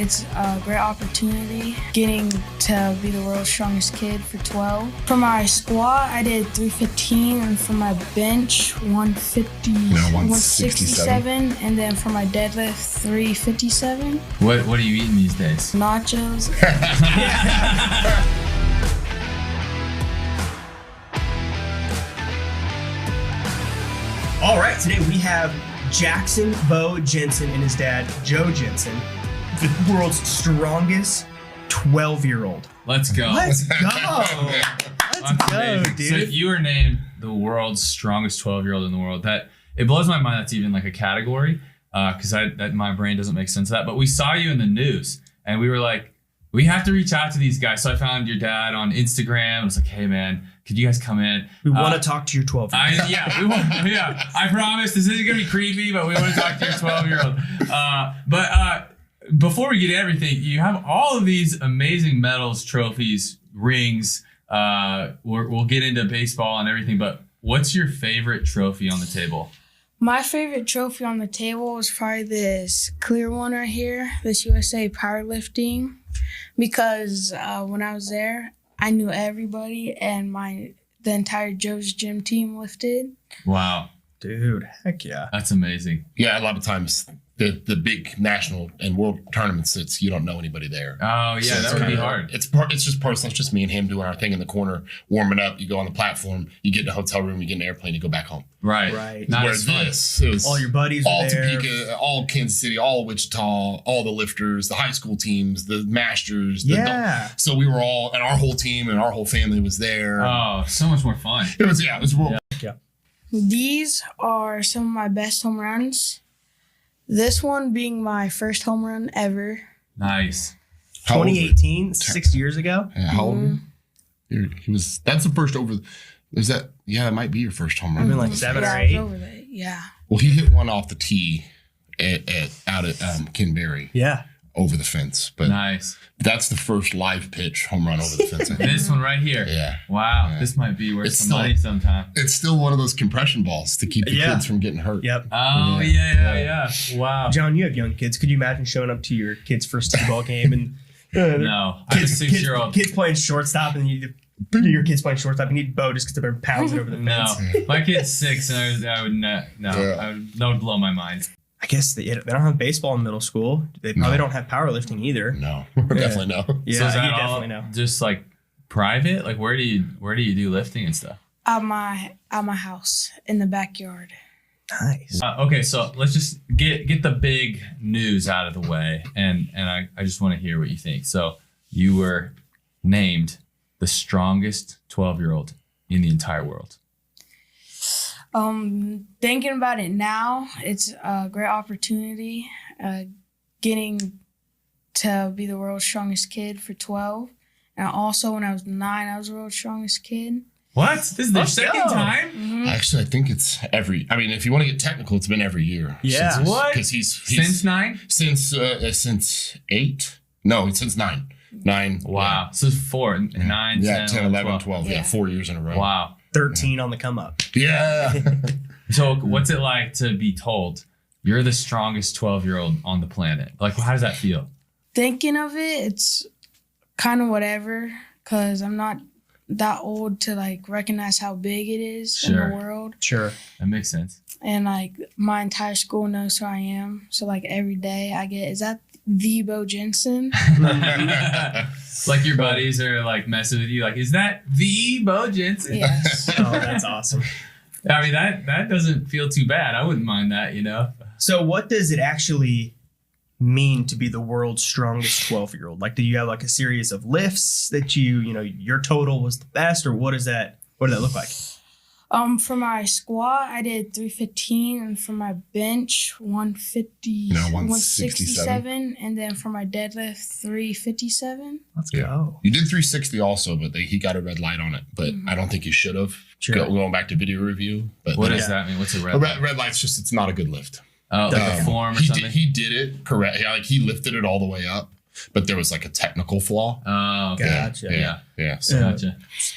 It's a great opportunity getting to be the world's strongest kid for 12. For my squat, I did 315, and for my bench, 167, and then for my deadlift, 357. What are you eating these days? Nachos. All right, today we have Jackson Bo Jensen and his dad, Joe Jensen, the world's strongest 12-year-old. Let's go. Let's go. That's go, amazing. dude. So if you were named the world's strongest 12-year-old in the world, that it blows my mind that's even like a category, because my brain doesn't make sense of that. But we saw you in the news, and we were like, we have to reach out to these guys. So I found your dad on Instagram. I was like, hey man, could you guys come in? We want to talk to your 12-year-old. I promise this isn't gonna be creepy, but we want to talk to your 12-year-old. But before we get to everything, you have all of these amazing medals, trophies, rings. We'll get into baseball and everything, but what's your favorite trophy on the table? My favorite trophy on the table is probably this clear one right here, this USA powerlifting, because when I was there, I knew everybody, and the entire Joe's Gym team lifted. Wow. Dude, heck yeah. That's amazing. Yeah, a lot of times the big national and world tournaments, you don't know anybody there. Oh yeah, So that would be hard. It's just personal. It's just me and him doing our thing in the corner, warming up. You go on the platform, you get in a hotel room, you get in an airplane, you go back home. Right. Where this, it was all your buddies all were there. Topeka, all Kansas City, all Wichita, all the lifters, the high school teams, the masters. So we were all, and our whole team and our whole family was there. Oh, so much more fun. It was world. Yeah. These are some of my best home runs. This one being my first home run ever. Nice. 2018, 6 years ago. Yeah, how old were you? That's the first over. Is that? Yeah, that might be your first home run. I've been like 7 or I 8. was over there. Yeah. Well, he hit one off the tee out at Kinberry. Yeah. Over the fence. But Nice. that's the first live pitch home run over the fence. I think. This one right here. Yeah. Wow. Yeah. This might be worth It's some still- money sometime. It's still one of those compression balls to keep the kids from getting hurt. Yep. Oh yeah. Wow. John, you have young kids. Could you imagine showing up to your kid's first t-ball game and No. I have a 6-year-old. kids playing shortstop, and your kids playing shortstop, you need Bo just gets up and pounds it over the No. fence. My kid's 6, and I would not. No. Yeah. That would blow my mind. I guess they don't have baseball in middle school. They probably don't have powerlifting either. No, definitely no. Yeah, So is that you all definitely know. just like private? Like where do you do lifting and stuff? At my house in the backyard. Nice. Okay, so let's just get the big news out of the way, and I just want to hear what you think. So you were named the strongest 12-year-old in the entire world. Thinking about it now, it's a great opportunity getting to be the world's strongest kid for 12. And also when I was 9, I was the world's strongest kid. What? This is their second time? Mm-hmm. Actually, I think it's if you want to get technical, it's been every year. Yeah. What? Because he's Since 9? since 8. No, since 9. 9. Wow. So it's 4, 9, Yeah, 10, 10, 11, 12. Yeah, Yeah. 4 years in a row. Wow. 13 on the come up. Yeah. So what's it like to be told you're the strongest 12-year-old on the planet? Like, how does that feel? Thinking of it, it's kind of whatever, because I'm not that old to like recognize how big it is in Sure. the world. Sure. That makes sense. And like my entire school knows who I am. So like every day I get, is that the Bo Jensen? Like your buddies are like messing with you. Like, is that the Bo Jensen? Yes. Oh, that's awesome. I mean, that doesn't feel too bad. I wouldn't mind that, you know? So what does it actually mean to be the world's strongest 12-year-old? Like, do you have like a series of lifts that your total was the best, or what did that look like? For my squat, I did 315, and for my bench, 167, and then for my deadlift, 357. Let's go. You did 360 also, but he got a red light on it. But I don't think you should have. Sure. Going back to video review. But What does that mean? What's a red A light? red light's just, it's not a good lift. Oh, like a form or something? He did it correct. Yeah, like he lifted it all the way up, but there was like a technical flaw. Oh, okay. Gotcha. Yeah. So, Gotcha.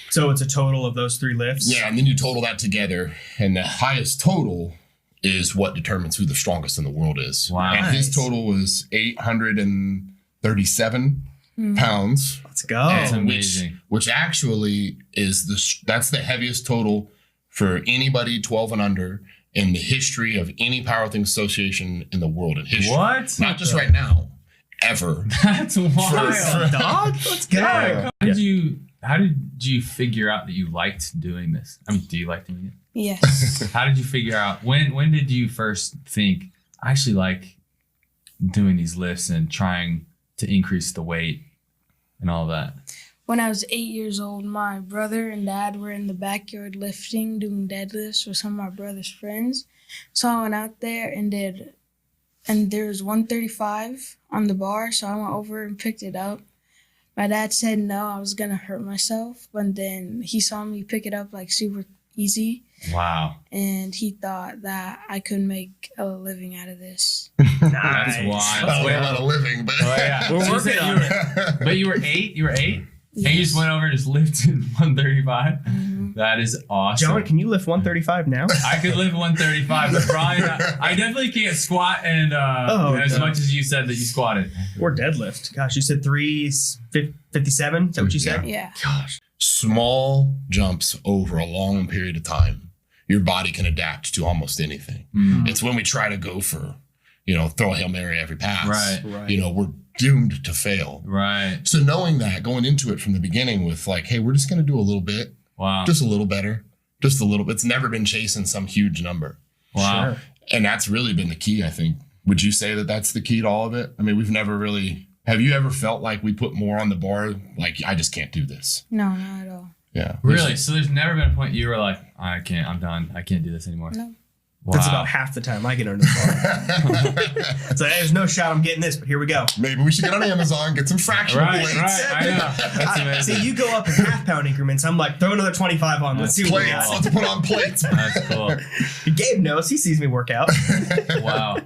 So it's a total of those 3 lifts? yeah, and then you total that together, and the highest total is what determines who the strongest in the world is. Wow. And his Nice. total was 800 and 37 pounds. Let's go. That's amazing. Which actually is that's the heaviest total for anybody 12 and under in the history of any powerlifting association in the world in history. What? Not just right now, ever. That's wild. For a dog? Let's go. Yeah. How did you figure out that you liked doing this? I mean, do you like doing it? Yes. How did you figure out when did you first think I actually like doing these lifts and trying to increase the weight and all that? When I was 8 years old, my brother and dad were in the backyard lifting, doing deadlifts with some of my brother's friends. So I went out there and there was 135 on the bar, so I went over and picked it up. My dad said no, I was gonna hurt myself, but then he saw me pick it up like super easy. Wow. And he thought that I could make a living out of this. That's wild. I don't know about a living, but yeah. We're working on it. But you were 8? You were 8? Yes. And you just went over and just lifted 135? Mm-hmm. That is awesome. John, can you lift 135 now? I could lift 135, but probably not. I definitely can't squat and as much as you said that you squatted. Or deadlift. Gosh, you said 357? Is that what you said? Yeah. Gosh. small jumps over a long period of time, your body can adapt to almost anything. It's when we try to go for, throw a Hail Mary every pass. Right. We're doomed to fail. Right. So knowing that, going into it from the beginning with like, hey, we're just going to do a little bit. Wow. Just a little better. Just a little bit. It's never been chasing some huge number. Wow. Sure. And that's really been the key, I think. Would you say that that's the key to all of it? I mean, we've never really... Have you ever felt like we put more on the bar? Like, I just can't do this. No, not at all. Yeah. Really? So there's never been a point you were like, I'm done. I can't do this anymore. No. Wow. That's about half the time I get under the bar. It's like, hey, there's no shot I'm getting this, but here we go. Maybe we should get on Amazon, get some fractional weights. Right. I know. That's amazing. See, you go up in half-pound increments. I'm like, throw another 25 on. Let's see what we Plates. got. Let's put on plates. That's cool. Gabe knows. He sees me work out. Wow.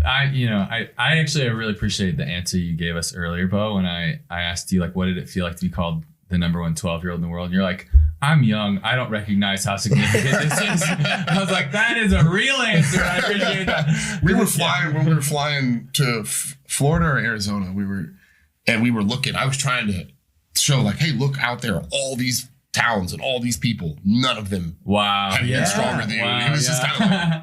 I actually really appreciate the answer you gave us earlier, Bo, when I asked you, like, what did it feel like to be called the number one 12-year-old in the world? And you're like, I'm young. I don't recognize how significant this is. I was like, that is a real answer. I appreciate that. When we were flying to Florida or Arizona, we were looking. I was trying to show like, hey, look out there, all these towns and all these people. None of them have been stronger than you. It was just kind of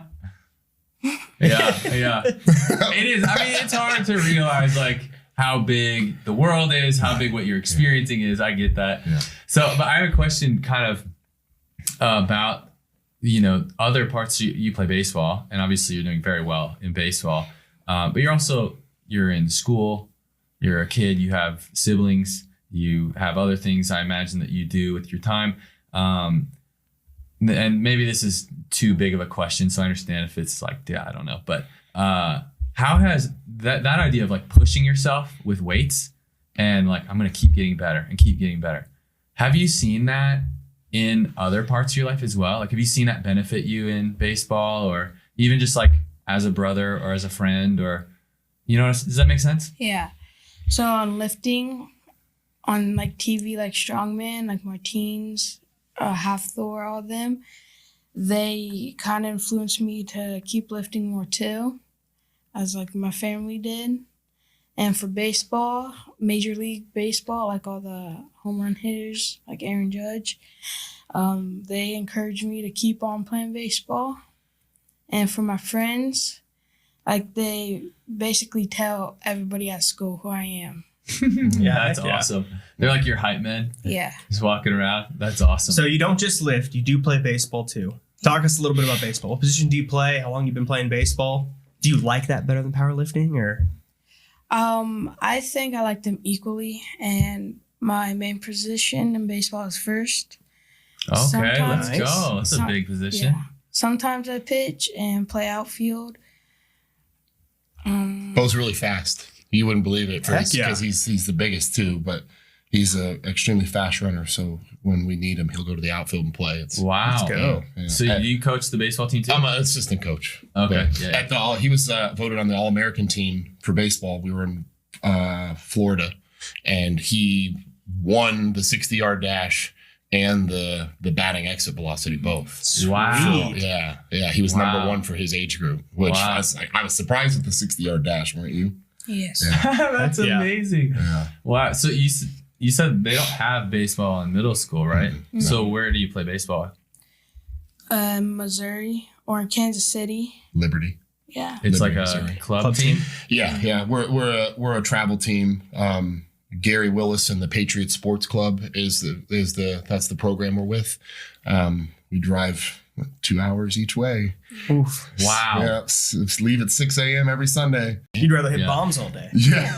like, yeah. It is. I mean, it's hard to realize like how big the world is, how big what you're experiencing is. I get that. Yeah. So, but I have a question kind of about, other parts. You play baseball, and obviously you're doing very well in baseball. But you're in school, you're a kid, you have siblings, you have other things I imagine that you do with your time. And maybe this is too big of a question, so I understand if it's like, I don't know. But how has that idea of like pushing yourself with weights and like, I'm going to keep getting better and keep getting better. Have you seen that in other parts of your life as well? Like, have you seen that benefit you in baseball or even just like as a brother or as a friend or, does that make sense? Yeah. So on lifting, on like TV, like Strongman, like Martins, Half Thor, all of them, they kind of influenced me to keep lifting more too, as like my family did. And for baseball, Major League Baseball, like all the home run hitters, like Aaron Judge, they encouraged me to keep on playing baseball. And for my friends, like they basically tell everybody at school who I am. Yeah, that's awesome. They're like your hype men. Yeah. Just walking around. That's awesome. So you don't just lift, you do play baseball too. Talk us a little bit about baseball. What position do you play? How long you been playing baseball? Do you like that better than powerlifting or? I think I like them equally, and my main position in baseball is first. Okay, let's go. That's a big position. Yeah. Sometimes I pitch and play outfield. Bo's really fast. You wouldn't believe it because he's the biggest too, but he's an extremely fast runner. So when we need him, he'll go to the outfield and play. Wow. Let's go. Yeah. So you coach the baseball team too? I'm an assistant coach. Okay. He was voted on the All-American team for baseball. We were in Florida, and he won the 60-yard dash and the batting exit velocity both. Wow. Yeah. He was number one for his age group, which I was surprised with the 60-yard dash, weren't you? Yes. Yeah. That's Yeah. amazing. Yeah. Wow. So you said they don't have baseball in middle school, right? Mm-hmm. So where do you play baseball? Missouri or in Kansas City. Liberty. Yeah. It's Liberty, like a Missouri. club team. Yeah. We're a travel team. Gary Willis and the Patriot Sports Club that's the program we're with. We drive 2 hours each way. Oof. Wow. Yeah, leave at 6 a.m. every Sunday. You'd rather hit Yeah. bombs all day. Yeah.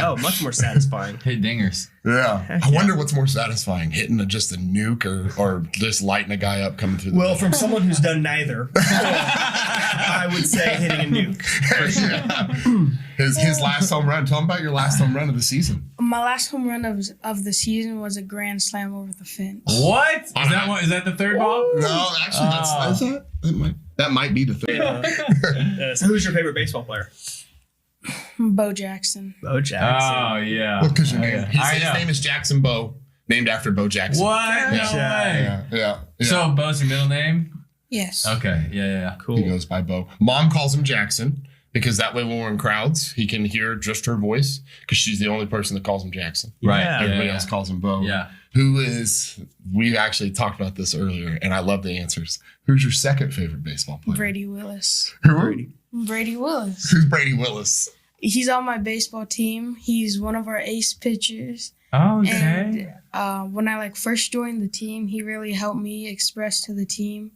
Oh, much more satisfying. Hit dingers. Yeah. Heck I yeah. wonder what's more satisfying, hitting just a nuke or just lighting a guy up coming through the Well, from someone who's done neither, I would say hitting a nuke. Yeah. His last home run. Tell him about your last home run of the season. My last home run of the season was a grand slam over the fence. What? Is that what? Is that the third ball? No, actually, that might be the thing. So who's your favorite baseball player? Bo Jackson. Bo Jackson. Oh yeah. Well, because your Oh, name. yeah. His name is Jackson Bo, named after Bo Jackson. What? No Yeah. way. Yeah. So Bo's your middle name? Yes. Okay. Yeah. Cool. He goes by Bo. Mom calls him Jackson because that way when we're in crowds, he can hear just her voice because she's the only person that calls him Jackson. Right. Yeah. Everybody else calls him Bo. Yeah. We actually talked about this earlier, and I love the answers. Who's your second favorite baseball player? Brady Willis. Who? Brady Willis. Who's Brady Willis? He's on my baseball team. He's one of our ace pitchers. Oh, okay. And when I first joined the team, he really helped me express to the team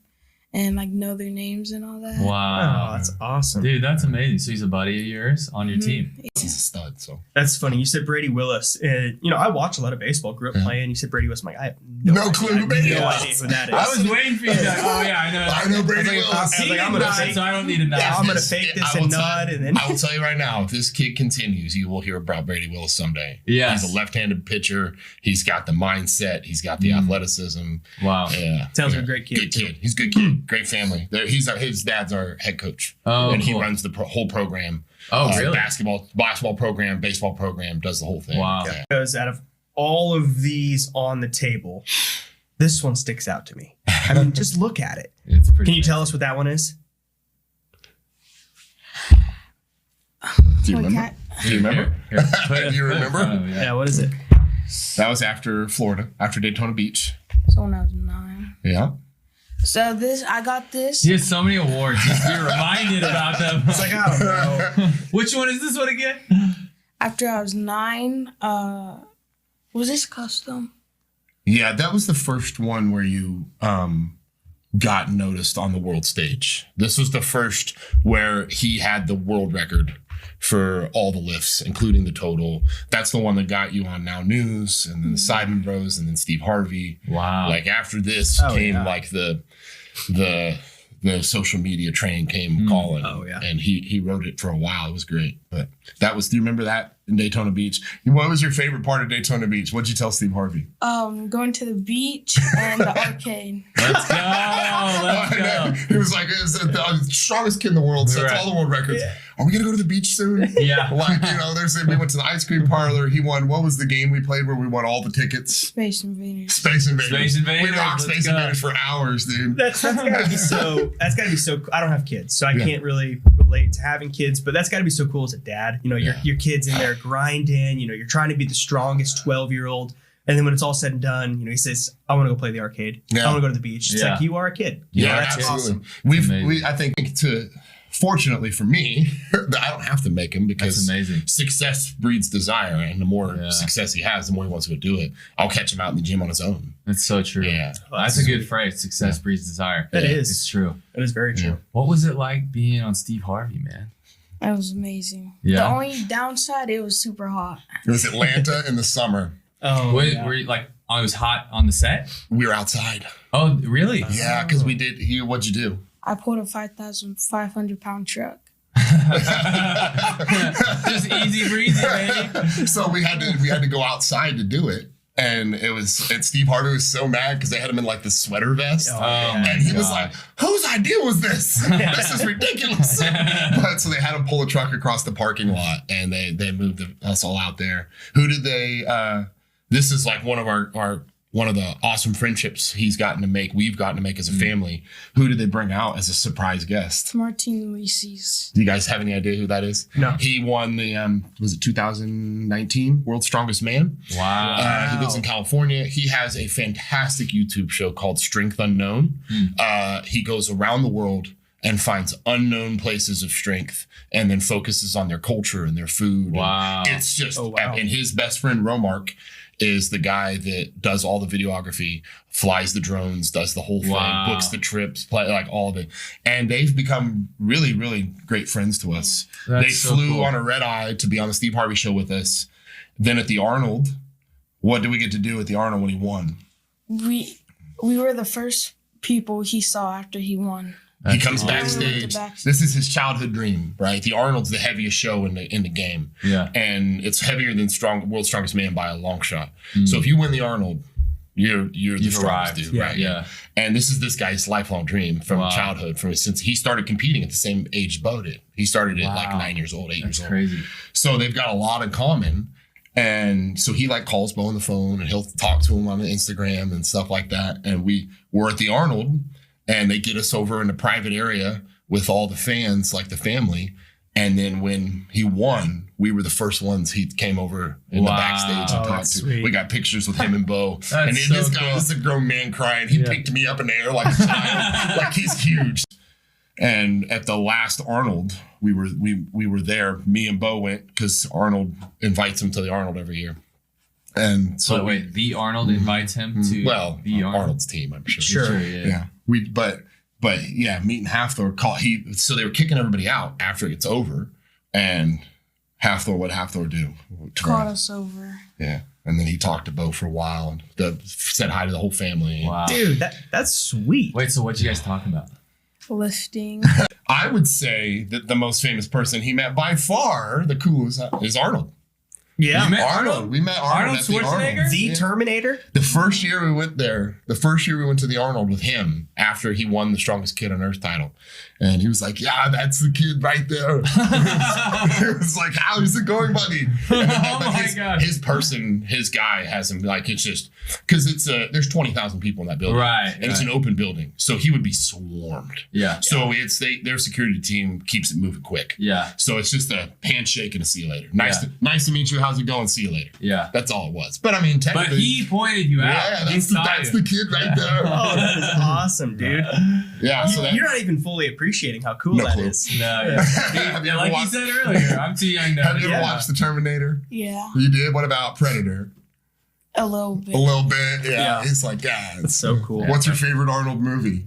and know their names and all that. Wow. Oh, that's awesome. Dude, that's amazing. So he's a buddy of yours on your team. He's a stud. So That's funny. You said Brady Willis. I watch a lot of baseball. Grew up playing. You said Brady Willis. I'm like, I have No clue who Brady no Willis idea who that is. I was waiting for you to. Oh yeah, I know. I know Brady I was Willis. He I was like, I'm did gonna not, fake- so I don't need to know. Yeah, I'm gonna fake this and nod, and then I will tell you right now, if this kid continues, you will hear about Brady Willis someday. Yes. He's a left-handed pitcher. He's got the mindset. He's got the athleticism. Wow. Yeah, Sounds yeah. like a great kid, Good too. kid. He's a good kid. Great family. His dad's our head coach. Oh, and he cool. runs the whole program. Oh, really? Basketball program, baseball program, does the whole thing. Wow. Yeah. because out of all of these on the table, this one sticks out to me. I mean, just look at it. It's pretty. Can you tell us what that one is? Do you Like remember? that. Do you remember? Here, put it- Do you put it in remember? front of him, Yeah, what is it? That was after Florida, after Daytona Beach. So when I was 9. Yeah. So I got this. He has so many awards. Just be reminded about them. It's like, I don't know. Which one is this one again? After I was 9, was this custom? Yeah, that was the first one where you got noticed on the world stage. This was the first where he had the world record for all the lifts, including the total. That's the one that got you on Now News, and then the Simon Bros, and then Steve Harvey. Wow. Like after this came yeah. like the social media train came calling. Oh, yeah. And he wrote it for a while. It was great. But that was, do you remember that in Daytona Beach? What was your favorite part of Daytona Beach? What'd you tell Steve Harvey? Going to the beach and the arcade. Let's go. Let's go. He was like, "It's the strongest kid in the world, sets Right. all the world records. Are we gonna go to the beach soon?" Yeah. Like, we went to the ice cream parlor. He won. What was the game we played where we won all the tickets? Space Invaders. Space Invaders. Space Invaders, We rocked let's Space go. Invaders for hours, dude. That's gotta be so. That's gotta be so. I don't have kids, so I Yeah. can't really relate to having kids. But that's gotta be so cool as a dad. Your kid's in there grinding. You're trying to be the strongest 12-year-old, and then when it's all said and done, he says, "I want to go play the arcade. Yeah. I want to go to the beach." It's Yeah. like you are a kid. Yeah, That's absolutely. awesome. I think fortunately for me, I don't have to make him because That's amazing. success breeds desire, and the more Yeah. success he has, the more he wants to go do it. I'll catch him out in the gym on his own. That's so true. Yeah. That's a good phrase. Success breeds desire. That Yeah, is. It's true. That is very true. What was it like being on Steve Harvey, man? That was amazing. Yeah. The only downside, it was super hot. It was Atlanta in the summer. Oh, Were yeah. you like, it was hot on the set? We were outside. Oh, really? Yeah, because we did. What'd you do? I pulled a 5,500 pound truck. Just easy breezy, baby. So we had to go outside to do it, and Steve Harvey was so mad because they had him in like the sweater vest. Oh, my And he was God. like, "Whose idea was this? This is ridiculous." But so they had him pull a truck across the parking lot, and they moved us all out there. Who did they? This is like one of our one of the awesome friendships we've gotten to make as a family. Who did they bring out as a surprise guest? Martin Reese's. Do you guys have any idea who that is? No. He won the, was it 2019 World's Strongest Man? Wow. He lives in California. He has a fantastic YouTube show called Strength Unknown. He goes around the world and finds unknown places of strength and then focuses on their culture and their food. Wow. And it's just, and his best friend, Romark, is the guy that does all the videography, flies the drones, does the whole thing, books the trips, like all of it. And they've become really, really great friends to us. They flew on a red eye to be on the Steve Harvey show with us. Then at the Arnold, what did we get to do at the Arnold when he won? We were the first people he saw after he won. He comes backstage. This is his childhood dream, right? The Arnold's the heaviest show in the game. Yeah. And it's heavier than World's Strongest Man by a long shot. So if you win the Arnold, you're the strongest dude, right? Yeah. And this guy's lifelong dream from childhood, since he started competing at the same age Bo did. He started at like 9 years old, 8 years old. Crazy. So they've got a lot in common. And so he like calls Bo on the phone and he'll talk to him on Instagram and stuff like that. And we're at the Arnold. And they get us over in a private area with all the fans, like the family. And then when he won, we were the first ones he came over in the backstage and talked to. Sweet. We got pictures with him and Bo. And then this guy was a grown man crying. He picked me up in the air like a child, like he's huge. And at the last Arnold, we were there. Me and Bo went because Arnold invites him to the Arnold every year. And so the Arnold invites him to the Arnold's team, I'm sure. Sure. Yeah. But Meat and Hathor so they were kicking everybody out after it's over, and what Hathor do? Called us over. Yeah, and then he talked to Bo for a while and said hi to the whole family. Wow. Dude, that's sweet. Wait, so what you guys talking about? Lifting. I would say that the most famous person he met by far, the coolest, is Arnold. Yeah. You met Arnold. We met Arnold at the Schwarzenegger? Arnold. The Terminator? The first year we went there, we went to the Arnold with him after he won the Strongest Kid on Earth title. And he was like, yeah, that's the kid right there. It was like, how is it going, buddy? God. His guy has him, like, it's just, because there's 20,000 people in that building. Right. And it's an open building. So he would be swarmed. Yeah. So their security team keeps it moving quick. Yeah. So it's just a handshake and a see you later. Nice to meet you. How's it going? See you later. Yeah. That's all it was. But I mean, technically. But he pointed you out. Yeah, that's the kid right there. Oh, that is awesome, dude. Yeah. So You're not even fully appreciating how cool that is. No, yeah. Have you ever Like watched- you said earlier, I'm too young to Have you ever watched The Terminator? Yeah. You did? What about Predator? A little bit. A little bit. Yeah. Yeah. It's like, yeah. That's so cool. What's your favorite Arnold movie?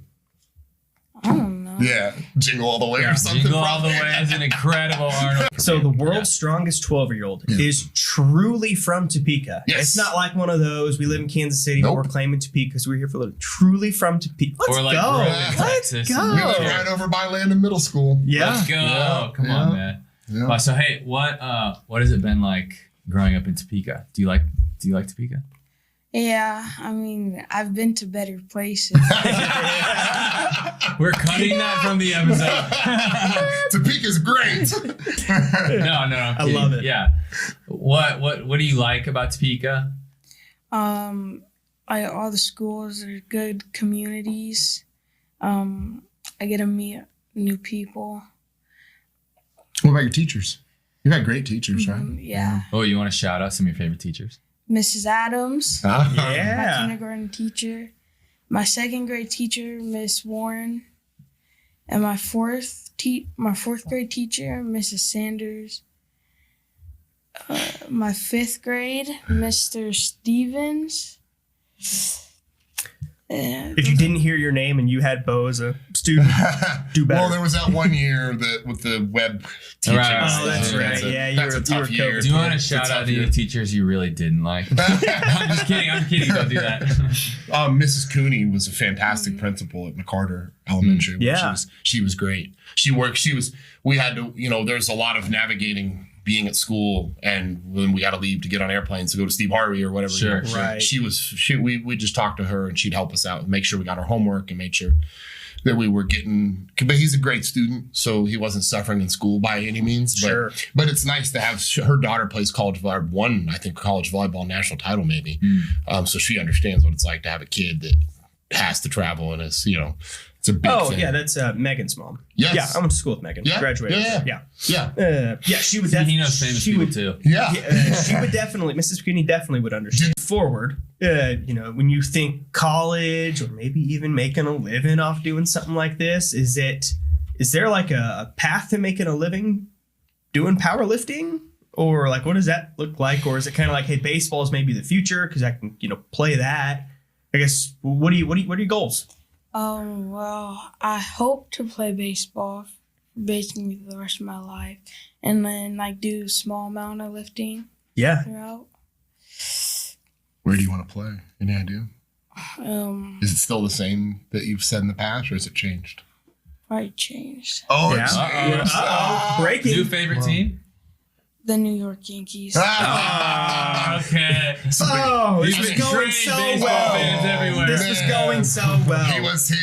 I don't know. Yeah. Jingle All the Way or something. Jingle All the probably. Way is an incredible Arnold. So the world's strongest 12-year-old is truly from Topeka. Yes. It's not like one of those, we live in Kansas City, but we're claiming Topeka because we're here for a little. Truly from Topeka. Let's Or like go. Grove, Let's Texas. go. We live right over by Landon Middle School. Yeah. Let's go. Come on, man. Yeah. So hey, what has it been like growing up in Topeka? Do you like Topeka? Yeah, I mean, I've been to better places. We're cutting that from the episode. Topeka's great. No, I'm kidding. I love it. Yeah. What do you like about Topeka? All the schools are good communities. I get to meet new people. What about your teachers? You've had great teachers, right? Yeah. Oh, you want to shout out some of your favorite teachers? Mrs. Adams, my Yeah. kindergarten teacher, my second grade teacher, Miss Warren, and my fourth grade teacher, Mrs. Sanders. My fifth grade, Mr. Stevens. If you didn't hear your name and you had Bo as a student, do better. Well, there was that one year with the web teaching. Right. Oh, that's right. Yeah, that's a you tough were year. COVID. Do you want to It's a shout out tough any year. teachers you really didn't like? I'm just kidding. Don't do that. Mrs. Cooney was a fantastic principal at McCarter Elementary. Yeah. She was great. We had to, there's a lot of navigating being at school, and when we got to leave to get on airplanes to go to Steve Harvey or whatever. Sure. Right. We just talked to her and she'd help us out and make sure we got our homework and made sure. that we were getting, but he's a great student, so he wasn't suffering in school by any means. Sure. But it's nice to have her daughter plays college volleyball, won, I think, college volleyball national title maybe. So she understands what it's like to have a kid that has to travel and is, it's a big thing. Yeah, that's Megan's mom. Yes. Yeah, I went to school with Megan. Yeah. Graduated. Yeah. She would He definitely. knows famous she people would, too. Yeah. she would definitely. Mrs. Cooney definitely would understand. Forward, when you think college or maybe even making a living off doing something like this, is there like a path to making a living doing powerlifting? Or like, what does that look like? Or is it kind of like, hey, baseball is maybe the future because I can, play that? I guess. What are your goals? Well, I hope to play baseball basically the rest of my life, and then like do a small amount of lifting Yeah. throughout. Where do you want to play? Any idea? Probably Is it still the same that you've said in the past, or has it changed? changed. Oh, Yeah. it's Breaking. New favorite team? The New York Yankees. Okay. Oh, this was You've going trained so baseball well. fans everywhere. This was going so well.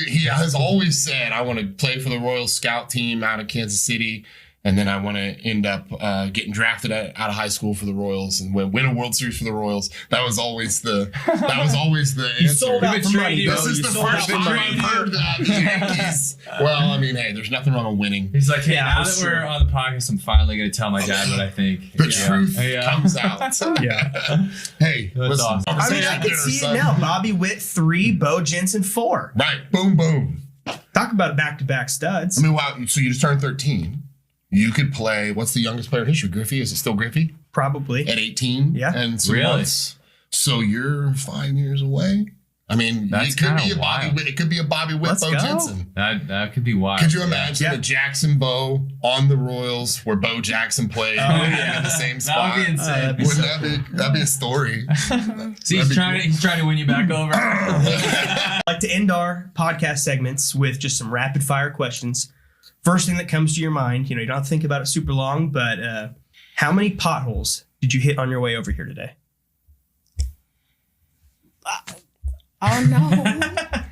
He has always said, I want to play for the Royal Scout team out of Kansas City, and then I want to end up getting drafted out of high school for the Royals and win a World Series for the Royals. That was always the answer. You sold out for money, This bro. is You the sold first out for time money. I've heard that. The Yankees. Well, I mean, hey, there's nothing wrong with winning. He's like, hey, Yeah, now that's that we're true. on the podcast, I'm finally going to tell my dad what I think. The truth comes out. Yeah. Hey, That's listen. awesome. I mean, I can see it now. Bobby Witt 3, Bo Jensen 4. Right. Boom, boom. Talk about back-to-back studs. I mean, wow. So you just turned 13. You could play, what's the youngest player in history? Griffey? Is it still Griffey? Probably. At 18? Yeah. And some Really? months. So you're 5 years away? I mean, That's it could be kinda a Bobby wild. Witt. It could be a Bobby Witt, Let's Bo go. Jensen. That could be wild. Could you imagine Yeah. the Jackson Bo on the Royals where Bo Jackson played in the same That spot? would be insane. Wouldn't that'd be a story? See, he's trying to win you back over. I like to end our podcast segments with just some rapid fire questions. First thing that comes to your mind, you don't have to think about it super long, but how many potholes did you hit on your way over here today? I don't know.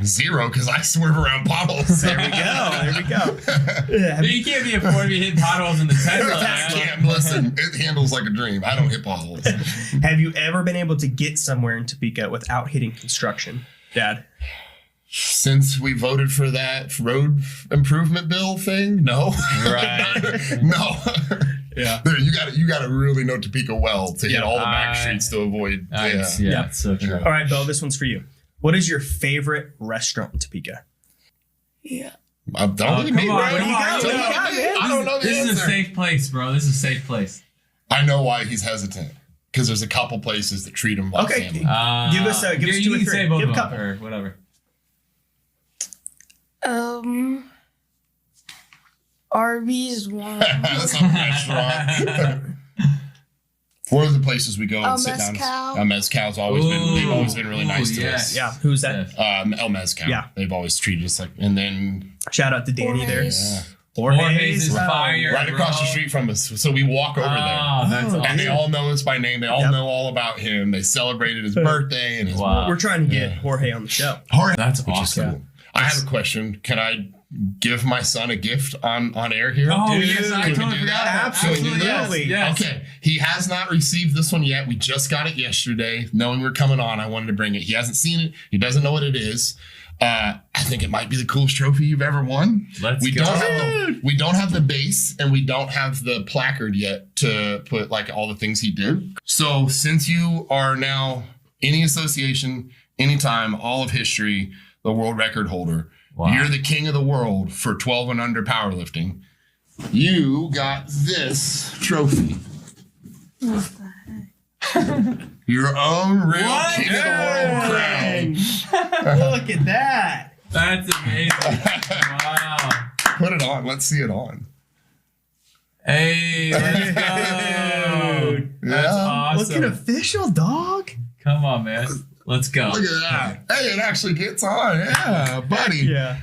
0, because I swerve around potholes. There we go. You can't be affording to hit potholes in the Tesla. I can't. Listen, it handles like a dream. I don't hit potholes. Have you ever been able to get somewhere in Topeka without hitting construction, Dad? Since we voted for that road improvement bill thing, no. Right. No. Yeah. You got to really know Topeka well to hit all the back streets to avoid. Yeah, it's so true. All right, Bill, this one's for you. What is your favorite restaurant in Topeka? Yeah. Don't Oh, look at me, come on, bro. come on. What do you got, man? I don't know the This is a answer. safe place, bro. This is a safe place. I know why he's hesitant. Because there's a couple places that treat him like Okay. family. Give us two you or can three. say both Give a of them, couple. or whatever. Arby's one. That's not a restaurant. What are the places we go and sit down? Mezcal. Mezcal's always been. They've always been really nice to yeah. us. Yeah, who's that? Yes. El Mezcal. Yeah. They've always treated us like. And then Shout out to Danny there. Jorge's. Jorge's is fire. right across the bro. street from us, so we walk over there. Oh, that's Oh, awesome. And they all know us by name. They all Yep. know all about him. They celebrated his birthday and his Wow. We're trying to get Yeah. Jorge on the show. That's which is awesome. cool. I have a question. Can I give my son a gift on air here? Oh, Dude, yes, I can we totally do forgot. that? Absolutely, Absolutely. yes. Okay. He has not received this one yet. We just got it yesterday. Knowing we're coming on, I wanted to bring it. He hasn't seen it. He doesn't know what it is. I think it might be the coolest trophy you've ever won. Let's we go. don't have the base and we don't have the placard yet to put like all the things he did. So since you are now any association, anytime, all of history, the world record holder, Wow. you're the king of the world for 12 and under powerlifting. You got this trophy. What the heck? Your own real What? king of the world crown. Look at that. That's amazing. Wow. Put it on. Let's see it on. Hey, let's go. That's Yeah. awesome. Looking official, dog. Come on, man. Let's go. Look at that. Hey, it actually gets on. Yeah, buddy. Yeah.